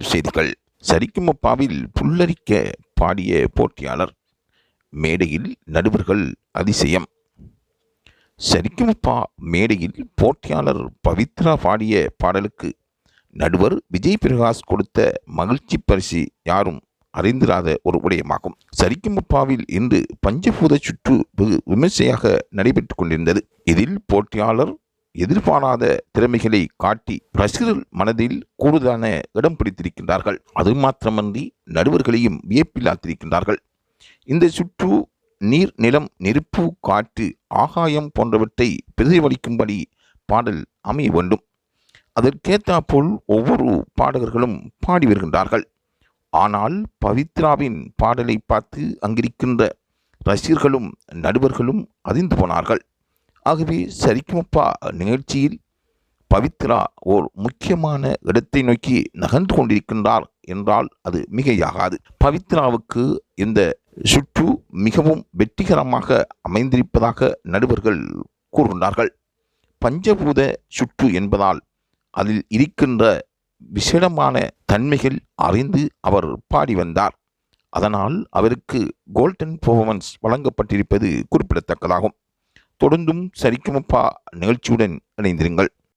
செய்திகள். சரிகமபாவில் புல்லரிக்க பாடிய போட்டியாளர், மேடையில் நடுவர்கள் அதிசயம். சரிகமபா மேடையில் போட்டியாளர் பவித்ரா பாடிய பாடலுக்கு நடுவர் விஜய் பிரகாஷ் கொடுத்த மகிழ்ச்சி பரிசு யாரும் அறிந்திராத ஒரு விடயமாகும். சரிகமபாவில் இன்று பஞ்சபூத சுற்று வெகு விமர்சையாக நடைபெற்றுக் கொண்டிருந்தது. இதில் போட்டியாளர் எதிர்பாராத திறமைகளை காட்டி ரசிகர்கள் மனதில் கூடுதலான இடம் பிடித்திருக்கின்றார்கள். அது மாத்திரமன்றி நடுவர்களையும் வியப்பிலாத்திருக்கின்றார்கள். இந்த சுற்று நீர், நிலம், நெருப்பு, காற்று, ஆகாயம் போன்றவற்றை பிரதிபலிக்கும்படி பாடல் அமைய வேண்டும். அதற்கேற்றாற்போல் ஒவ்வொரு பாடகர்களும் பாடி வருகின்றார்கள். ஆனால் பவித்ராவின் பாடலை பார்த்து அங்கிருக்கின்ற ரசிகர்களும் நடுவர்களும் அதிர்ந்து போனார்கள். ஆகவே சரிகமபா நிகழ்ச்சியில் பவித்ரா ஓர் முக்கியமான இடத்தை நோக்கி நகர்ந்து கொண்டிருக்கின்றார் என்றால் அது மிகையாகாது. பவித்ராவுக்கு இந்த சுற்று மிகவும் வெற்றிகரமாக அமைந்திருப்பதாக நடுவர்கள் கூறுகின்றார்கள். பஞ்சபூத சுற்று என்பதால் அதில் இருக்கின்ற விசேடமான தன்மைகள் அறிந்து அவர் பாடி வந்தார். அதனால் அவருக்கு கோல்டன் பெர்ஃபார்மன்ஸ் வழங்கப்பட்டிருப்பது குறிப்பிடத்தக்கதாகும். தொடர்ந்தும் சரிகமபா நிகழ்ச்சியுடன் இணைந்திருங்கள்.